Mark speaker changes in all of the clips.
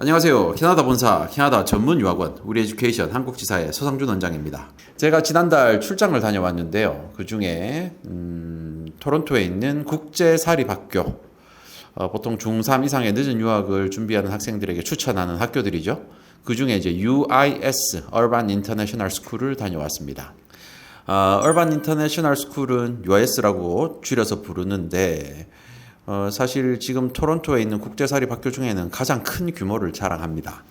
Speaker 1: 안녕하세요. 캐나다 본사 캐나다 전문 유학원 우리 에듀케이션 한국지사의 서상준 원장입니다. 제가 지난달 출장을 다녀왔는데요. 그 중에 토론토에 있는 국제사립학교, 보통 중3 이상의 늦은 유학을 준비하는 학생들에게 추천하는 학교들이죠. 그 중에 이제 UIS Urban International School을 다녀왔습니다. Urban International School은 UIS라고 줄여서 부르는데 사실 지금 토론토에 있는 국제사립학교 중에는 가장 큰 규모를 자랑합니다.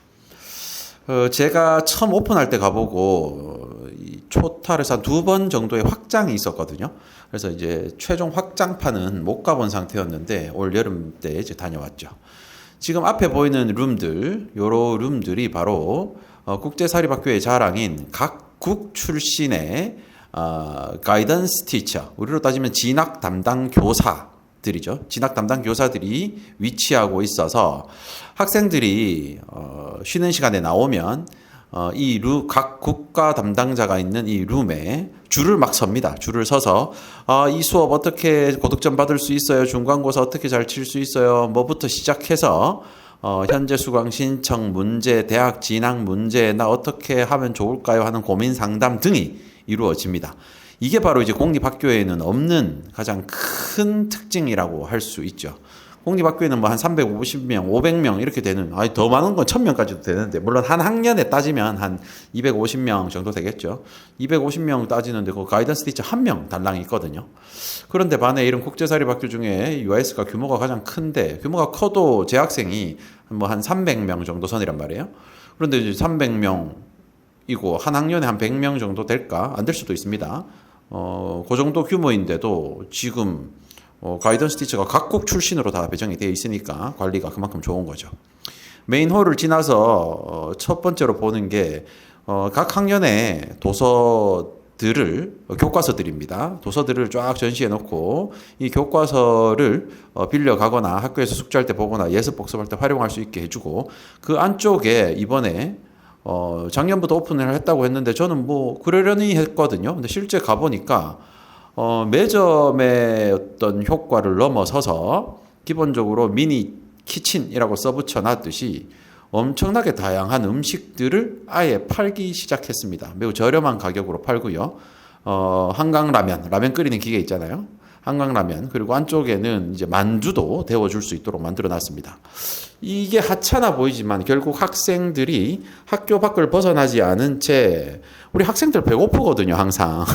Speaker 1: 제가 처음 오픈할 때 가보고 초탈에서 한 2번 정도의 확장이 있었거든요. 그래서 이제 최종 확장판은 못 가본 상태였는데 올 여름 때 이제 다녀왔죠. 지금 앞에 보이는 룸들, 요런 룸들이 바로 국제사립학교의 자랑인 각국 출신의 가이던스 티처, 우리로 따지면 진학 담당 교사들이죠. 진학 담당 교사들이 위치하고 있어서 학생들이 쉬는 시간에 나오면 각 국가 담당자가 있는 이 룸에 줄을 막 섭니다. 줄을 서서 이 수업 어떻게 고득점 받을 수 있어요? 중간고사 어떻게 잘 칠 수 있어요? 뭐부터 시작해서 현재 수강 신청 문제, 대학 진학 문제, 나 어떻게 하면 좋을까요? 하는 고민 상담 등이 이루어집니다. 이게 바로 이제 공립학교에는 없는 가장 큰 특징이라고 할 수 있죠. 공립학교에는 뭐 한 350명, 500명 이렇게 되는, 더 많은 건 1000명까지도 되는데, 물론 한 학년에 따지면 한 250명 정도 되겠죠. 250명 따지는데 그 가이던스 티처 1명 달랑 있거든요. 그런데 반해 이런 국제사립학교 중에 UIS가 규모가 가장 큰데, 규모가 커도 재학생이 뭐 한 300명 정도 선이란 말이에요. 그런데 이제 300명이고 한 학년에 한 100명 정도 될까? 안 될 수도 있습니다. 그 정도 규모인데도 지금 가이던스 티처가 각국 출신으로 다 배정이 되어 있으니까 관리가 그만큼 좋은 거죠. 메인 홀을 지나서 첫 번째로 보는 게 각 학년의 교과서들입니다. 도서들을 쫙 전시해 놓고 이 교과서를 빌려가거나 학교에서 숙제할 때 보거나 예습 복습할 때 활용할 수 있게 해주고, 그 안쪽에 이번에 작년부터 오픈을 했다고 했는데 저는 뭐 그러려니 했거든요. 근데 실제 가보니까 매점의 어떤 효과를 넘어서서 기본적으로 미니 키친이라고 써붙여 놨듯이 엄청나게 다양한 음식들을 아예 팔기 시작했습니다. 매우 저렴한 가격으로 팔고요. 한강라면, 라면 끓이는 기계 있잖아요. 한강라면, 그리고 안쪽에는 이제 만두도 데워줄 수 있도록 만들어 놨습니다. 이게 하찮아 보이지만 결국 학생들이 학교 밖을 벗어나지 않은 채, 우리 학생들 배고프거든요, 항상.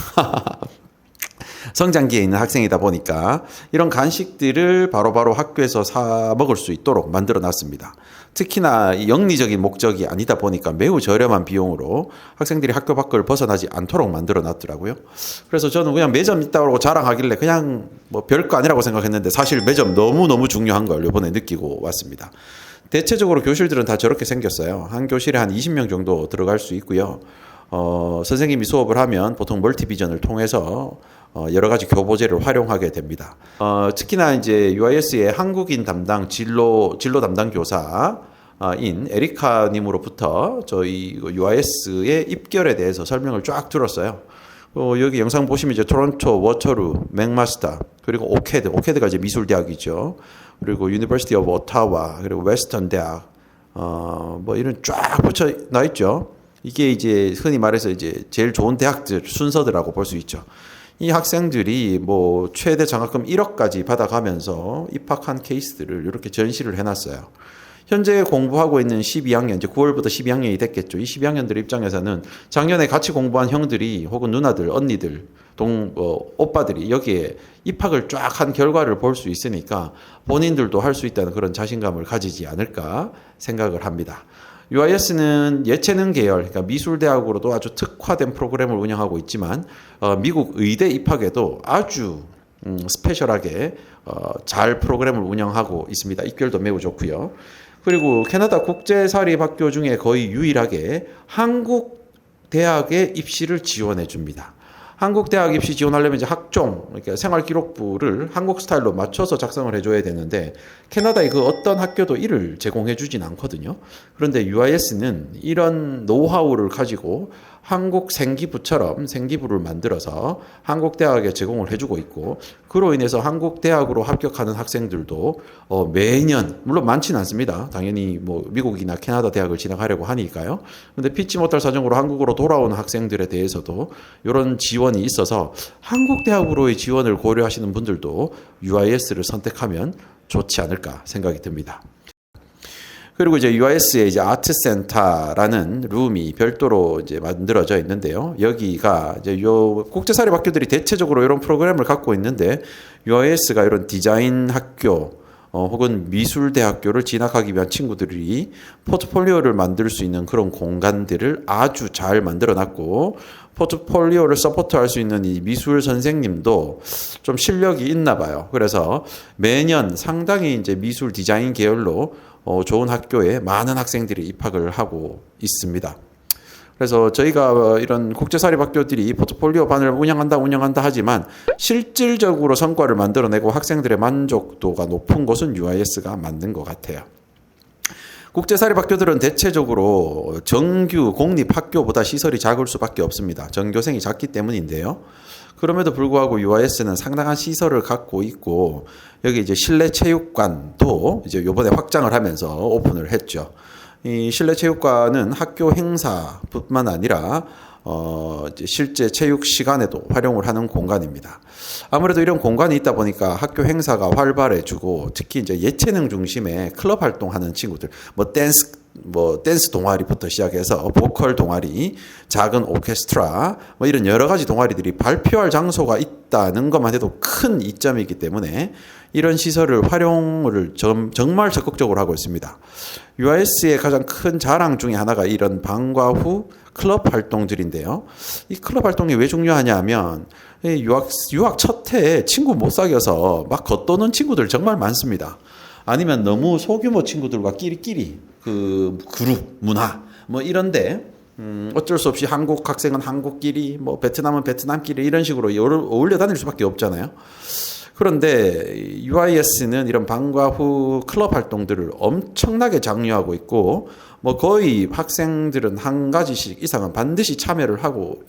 Speaker 1: 성장기에 있는 학생이다 보니까 이런 간식들을 바로바로 학교에서 사 먹을 수 있도록 만들어 놨습니다. 특히나 영리적인 목적이 아니다 보니까 매우 저렴한 비용으로 학생들이 학교 밖을 벗어나지 않도록 만들어 놨더라고요. 그래서 저는 그냥 매점 있다고 자랑하길래 그냥 뭐 별거 아니라고 생각했는데 사실 매점 너무너무 중요한 걸 이번에 느끼고 왔습니다. 대체적으로 교실들은 다 저렇게 생겼어요. 한 교실에 한 20명 정도 들어갈 수 있고요. 선생님이 수업을 하면 보통 멀티비전을 통해서 여러 가지 교보제를 활용하게 됩니다. 특히나 이제 UIS의 한국인 담당 진로 담당 교사인 에리카 님으로부터 저희 UIS의 입결에 대해서 설명을 쫙 들었어요. 여기 영상 보시면 이제 토론토, 워터루, 맥마스터, 그리고 오케드가 이제 미술대학이죠. 그리고 유니버시티 오브 오타와, 그리고 웨스턴 대학, 뭐 이런 쫙 붙여 나 있죠. 이게 이제 흔히 말해서 이제 제일 좋은 대학들 순서들이라고 볼 수 있죠. 이 학생들이 뭐 최대 장학금 1억까지 받아가면서 입학한 케이스들을 이렇게 전시를 해놨어요. 현재 공부하고 있는 12학년, 이제 9월부터 12학년이 됐겠죠. 이 12학년들 입장에서는 작년에 같이 공부한 형들이 혹은 누나들, 언니들, 오빠들이 여기에 입학을 쫙 한 결과를 볼 수 있으니까 본인들도 할 수 있다는 그런 자신감을 가지지 않을까 생각을 합니다. UIS는 예체능 계열, 그러니까 미술대학으로도 아주 특화된 프로그램을 운영하고 있지만 미국 의대 입학에도 아주 스페셜하게 잘 프로그램을 운영하고 있습니다. 입결도 매우 좋고요. 그리고 캐나다 국제사립학교 중에 거의 유일하게 한국 대학의 입시를 지원해 줍니다. 한국 대학 입시 지원하려면 이제 학종, 그러니까 생활기록부를 한국 스타일로 맞춰서 작성을 해줘야 되는데 캐나다의 그 어떤 학교도 이를 제공해 주진 않거든요. 그런데 UIS는 이런 노하우를 가지고 한국 생기부처럼 생기부를 만들어서 한국 대학에 제공을 해주고 있고, 그로 인해서 한국 대학으로 합격하는 학생들도 매년, 물론 많지는 않습니다. 당연히 뭐 미국이나 캐나다 대학을 진학하려고 하니까요. 근데 피치 못할 사정으로 한국으로 돌아오는 학생들에 대해서도 이런 지원이 있어서 한국 대학으로의 지원을 고려하시는 분들도 UIS를 선택하면 좋지 않을까 생각이 듭니다. 그리고 이제 UIS에 이제 아트센터라는 룸이 별도로 이제 만들어져 있는데요. 여기가 이제 요 국제사립학교들이 대체적으로 이런 프로그램을 갖고 있는데, UIS가 이런 디자인 학교 혹은 미술대학교를 진학하기 위한 친구들이 포트폴리오를 만들 수 있는 그런 공간들을 아주 잘 만들어 놨고, 포트폴리오를 서포트할 수 있는 이 미술 선생님도 좀 실력이 있나 봐요. 그래서 매년 상당히 이제 미술 디자인 계열로 좋은 학교에 많은 학생들이 입학을 하고 있습니다. 그래서 저희가 이런 국제사립학교들이 포트폴리오 반을 운영한다 하지만 실질적으로 성과를 만들어내고 학생들의 만족도가 높은 곳은 UIS가 맞는 것 같아요. 국제사립학교들은 대체적으로 정규 공립학교보다 시설이 작을 수밖에 없습니다. 전교생이 작기 때문인데요. 그럼에도 불구하고 UIS는 상당한 시설을 갖고 있고, 여기 이제 실내 체육관도 이제 요번에 확장을 하면서 오픈을 했죠. 이 실내 체육관은 학교 행사뿐만 아니라 이제 실제 체육 시간에도 활용을 하는 공간입니다. 아무래도 이런 공간이 있다 보니까 학교 행사가 활발해지고, 특히 이제 예체능 중심의 클럽 활동하는 친구들, 댄스 동아리부터 시작해서 보컬 동아리, 작은 오케스트라, 이런 여러 가지 동아리들이 발표할 장소가 있다는 것만 해도 큰 이점이기 때문에 이런 시설을 활용을 정말 적극적으로 하고 있습니다. UIS의 가장 큰 자랑 중에 하나가 이런 방과 후 클럽 활동들인데요. 이 클럽 활동이 왜 중요하냐 하면, 유학 첫 해에 친구 못 사귀어서 막 겉도는 친구들 정말 많습니다. 아니면 너무 소규모 친구들과 끼리끼리 그 그룹 문화 이런데 어쩔 수 없이 한국 학생은 한국끼리, 베트남은 베트남끼리 이런 식으로 어울려 다닐 수밖에 없잖아요. 그런데 UIS는 이런 방과 후 클럽 활동들을 엄청나게 장려하고 있고, 거의 학생들은 한 가지씩 이상은 반드시 참여를 하고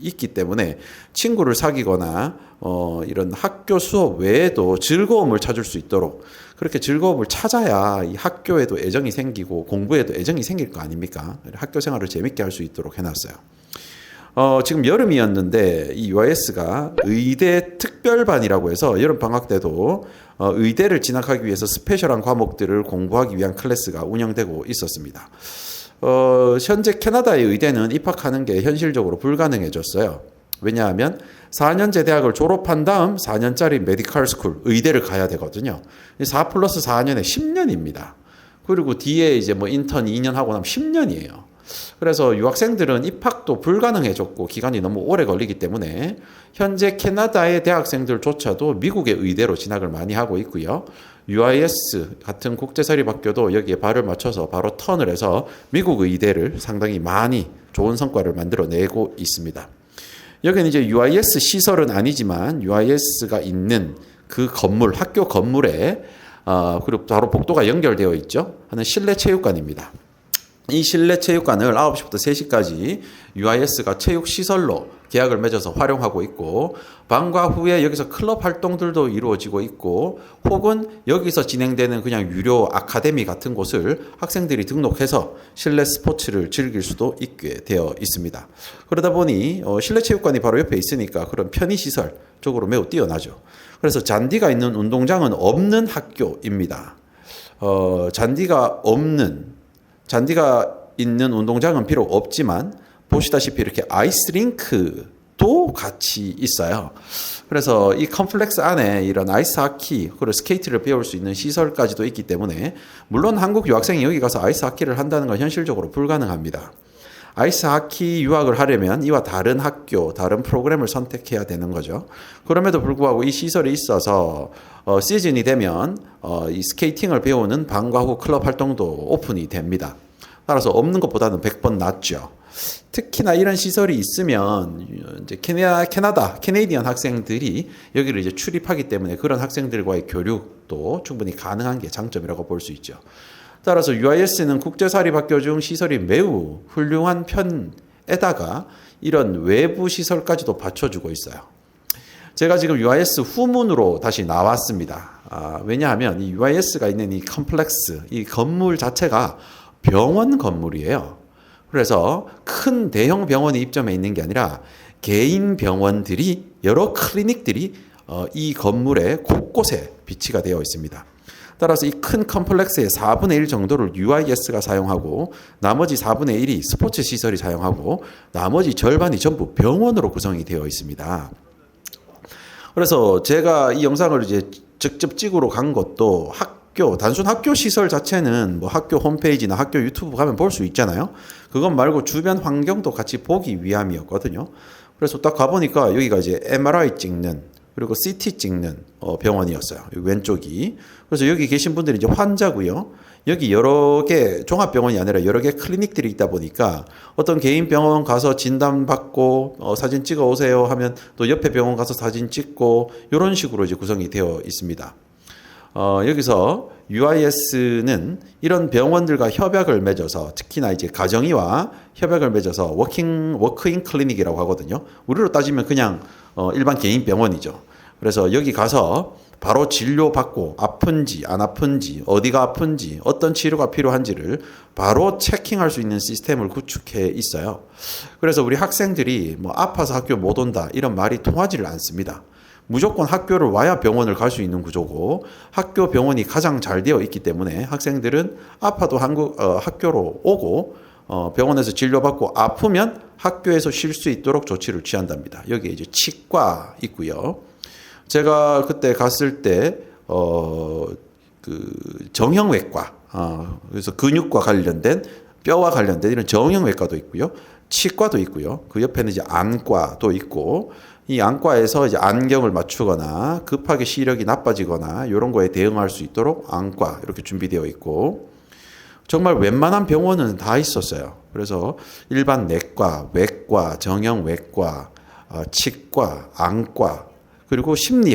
Speaker 1: 있기 때문에 친구를 사귀거나 이런 학교 수업 외에도 즐거움을 찾을 수 있도록, 그렇게 즐거움을 찾아야 이 학교에도 애정이 생기고 공부에도 애정이 생길 거 아닙니까? 학교 생활을 재밌게 할 수 있도록 해놨어요. 지금 여름이었는데 이 UIS가 의대 특별반이라고 해서 여름 방학 때도 의대를 진학하기 위해서 스페셜한 과목들을 공부하기 위한 클래스가 운영되고 있었습니다. 현재 캐나다의 의대는 입학하는 게 현실적으로 불가능해졌어요. 왜냐하면 4년제 대학을 졸업한 다음 4년짜리 메디컬 스쿨, 의대를 가야 되거든요. 4 플러스 4년에 10년입니다. 그리고 뒤에 이제 인턴 2년 하고 나면 10년이에요. 그래서 유학생들은 입학도 불가능해졌고 기간이 너무 오래 걸리기 때문에 현재 캐나다의 대학생들조차도 미국의 의대로 진학을 많이 하고 있고요. UIS 같은 국제사립학교도 여기에 발을 맞춰서 바로 턴을 해서 미국 의대를 상당히 많이 좋은 성과를 만들어내고 있습니다. 여기는 이제 UIS 시설은 아니지만 UIS가 있는 그 건물, 학교 건물에 그리고 바로 복도가 연결되어 있죠. 하는 실내 체육관입니다. 이 실내 체육관을 9시부터 3시까지 UIS가 체육시설로 계약을 맺어서 활용하고 있고, 방과 후에 여기서 클럽 활동들도 이루어지고 있고, 혹은 여기서 진행되는 그냥 유료 아카데미 같은 곳을 학생들이 등록해서 실내 스포츠를 즐길 수도 있게 되어 있습니다. 그러다 보니 실내 체육관이 바로 옆에 있으니까 그런 편의시설 쪽으로 매우 뛰어나죠. 그래서 잔디가 있는 운동장은 없는 학교입니다. 잔디가 있는 운동장은 비록 없지만 보시다시피 이렇게 아이스링크도 같이 있어요. 그래서 이 컴플렉스 안에 이런 아이스하키 그리고 스케이트를 배울 수 있는 시설까지도 있기 때문에, 물론 한국 유학생이 여기 가서 아이스하키를 한다는 건 현실적으로 불가능합니다. 아이스하키 유학을 하려면 이와 다른 학교, 다른 프로그램을 선택해야 되는 거죠. 그럼에도 불구하고 이 시설이 있어서 시즌이 되면 이 스케이팅을 배우는 방과 후 클럽 활동도 오픈이 됩니다. 따라서 없는 것보다는 100번 낫죠. 특히나 이런 시설이 있으면 이제 캐네디언 학생들이 여기를 이제 출입하기 때문에 그런 학생들과의 교류도 충분히 가능한 게 장점이라고 볼 수 있죠. 따라서 UIS는 국제사립학교 중 시설이 매우 훌륭한 에다가 이런 외부 시설까지도 받쳐주고 있어요. 제가 지금 UIS 후문으로 다시 나왔습니다. 왜냐하면 이 UIS가 있는 이 컴플렉스, 이 건물 자체가 병원 건물이에요. 그래서 큰 대형 병원이 입점해 있는 게 아니라 개인 병원들이, 여러 클리닉들이 이 건물의 곳곳에 비치가 되어 있습니다. 따라서 이 큰 컴플렉스의 4분의 1 정도를 UIS가 사용하고 나머지 4분의 1이 스포츠 시설이 사용하고 나머지 절반이 전부 병원으로 구성이 되어 있습니다. 그래서 제가 이 영상을 이제 직접 찍으러 간 것도 단순 학교 시설 자체는 뭐 학교 홈페이지나 학교 유튜브 가면 볼 수 있잖아요. 그것 말고 주변 환경도 같이 보기 위함이었거든요. 그래서 딱 가보니까 여기가 이제 MRI 찍는 그리고 CT 찍는 병원이었어요. 왼쪽이. 그래서 여기 계신 분들이 이제 환자고요. 여기 여러 개 종합병원이 아니라 여러 개 클리닉들이 있다 보니까 어떤 개인 병원 가서 진단받고 사진 찍어 오세요 하면 또 옆에 병원 가서 사진 찍고 이런 식으로 이제 구성이 되어 있습니다. 여기서 UIS는 이런 병원들과 협약을 맺어서 특히나 이제 가정의와 협약을 맺어서 워크인 클리닉이라고 하거든요. 우리로 따지면 그냥 일반 개인 병원이죠. 그래서 여기 가서 바로 진료받고 아픈지 안 아픈지 어디가 아픈지 어떤 치료가 필요한지를 바로 체킹할 수 있는 시스템을 구축해 있어요. 그래서 우리 학생들이 뭐 아파서 학교 못 온다 이런 말이 통하지를 않습니다. 무조건 학교를 와야 병원을 갈 수 있는 구조고 학교 병원이 가장 잘 되어 있기 때문에 학생들은 아파도 학교로 오고 병원에서 진료받고 아프면 학교에서 쉴 수 있도록 조치를 취한답니다. 여기에 이제 치과 있고요. 제가 그때 갔을 때 그 정형외과 그래서 근육과 관련된 뼈와 관련된 이런 정형외과도 있고요. 치과도 있고요. 그 옆에는 이제 안과도 있고 이 안과에서 이제 안경을 맞추거나 급하게 시력이 나빠지거나 이런 거에 대응할 수 있도록 안과 이렇게 준비되어 있고 정말 웬만한 병원은 다 있었어요. 그래서 일반 내과, 외과, 정형외과, 치과, 안과 그리고 심리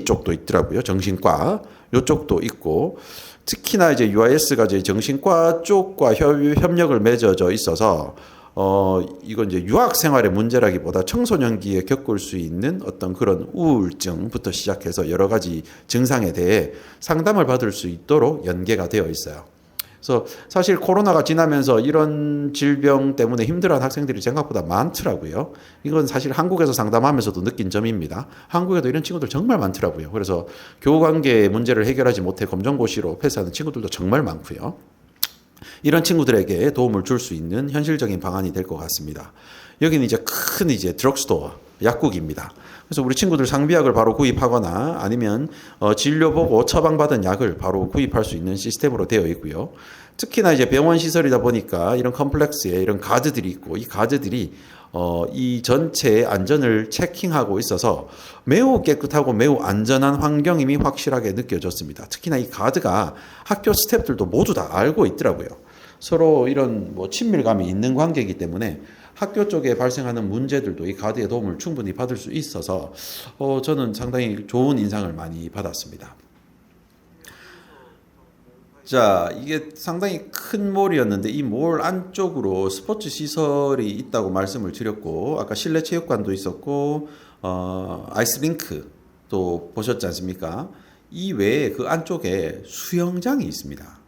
Speaker 1: 쪽도 있더라고요. 정신과 이쪽도 있고 특히나 이제 UIS가 이제 정신과 쪽과 협력을 맺어져 있어서 이건 이제 유학 생활의 문제라기보다 청소년기에 겪을 수 있는 어떤 그런 우울증부터 시작해서 여러 가지 증상에 대해 상담을 받을 수 있도록 연계가 되어 있어요. 그래서 사실 코로나가 지나면서 이런 질병 때문에 힘들어하는 학생들이 생각보다 많더라고요. 이건 사실 한국에서 상담하면서도 느낀 점입니다. 한국에도 이런 친구들 정말 많더라고요. 그래서 교우관계 문제를 해결하지 못해 검정고시로 패스하는 친구들도 정말 많고요. 이런 친구들에게 도움을 줄 수 있는 현실적인 방안이 될 것 같습니다. 여기는 이제 큰 드럭스토어, 약국입니다. 그래서 우리 친구들 상비약을 바로 구입하거나 아니면 진료보고 처방받은 약을 바로 구입할 수 있는 시스템으로 되어 있고요. 특히나 이제 병원 시설이다 보니까 이런 컴플렉스에 이런 가드들이 있고 이 가드들이 이 전체의 안전을 체킹하고 있어서 매우 깨끗하고 매우 안전한 환경임이 확실하게 느껴졌습니다. 특히나 이 가드가 학교 스태프들도 모두 다 알고 있더라고요. 서로 이런 뭐 친밀감이 있는 관계이기 때문에 학교 쪽에 발생하는 문제들도 이 가드의 도움을 충분히 받을 수 있어서 저는 상당히 좋은 인상을 많이 받았습니다. 자, 이게 상당히 큰 몰이었는데 이 몰 안쪽으로 스포츠 시설이 있다고 말씀을 드렸고 아까 실내 체육관도 있었고 아이스링크도 보셨지 않습니까? 이 외에 그 안쪽에 수영장이 있습니다.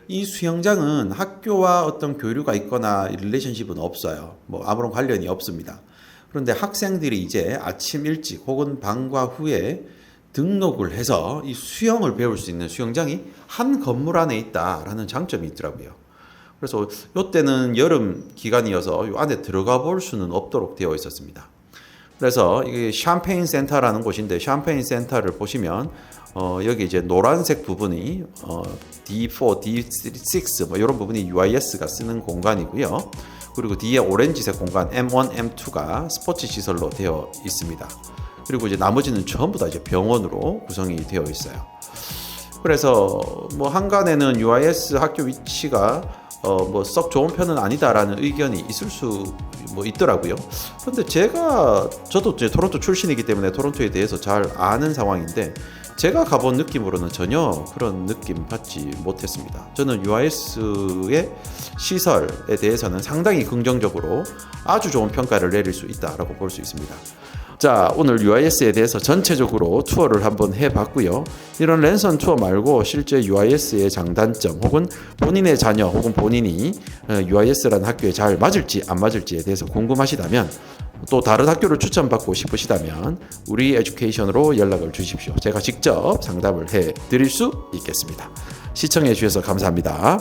Speaker 1: 이 수영장은 학교와 어떤 교류가 있거나 릴레이션십은 없어요. 뭐 아무런 관련이 없습니다. 그런데 학생들이 이제 아침 일찍 혹은 방과 후에 등록을 해서 이 수영을 배울 수 있는 수영장이 한 건물 안에 있다라는 장점이 있더라고요. 그래서 이때는 여름 기간이어서 이 안에 들어가 볼 수는 없도록 되어 있었습니다. 그래서 이게 샴페인 센터라는 곳인데 샴페인 센터를 보시면 여기 이제 노란색 부분이 D4, D6 뭐 이런 부분이 UIS가 쓰는 공간이고요. 그리고 뒤에 오렌지색 공간 M1, M2가 스포츠 시설로 되어 있습니다. 그리고 이제 나머지는 전부 다 이제 병원으로 구성이 되어 있어요. 그래서 뭐 한간에는 UIS 학교 위치가 뭐 썩 좋은 편은 아니다라는 의견이 있을 수 뭐 있더라고요. 근데 저도 이제 토론토 출신이기 때문에 토론토에 대해서 잘 아는 상황인데 제가 가본 느낌으로는 전혀 그런 느낌 받지 못했습니다. 저는 UIS의 시설에 대해서는 상당히 긍정적으로 아주 좋은 평가를 내릴 수 있다라고 볼 수 있습니다. 자, 오늘 UIS에 대해서 전체적으로 투어를 한번 해봤고요. 이런 랜선 투어 말고 실제 UIS의 장단점 혹은 본인의 자녀 혹은 본인이 UIS라는 학교에 잘 맞을지 안 맞을지에 대해서 궁금하시다면 또 다른 학교를 추천받고 싶으시다면 우리 에듀케이션으로 연락을 주십시오. 제가 직접 상담을 해드릴 수 있겠습니다. 시청해 주셔서 감사합니다.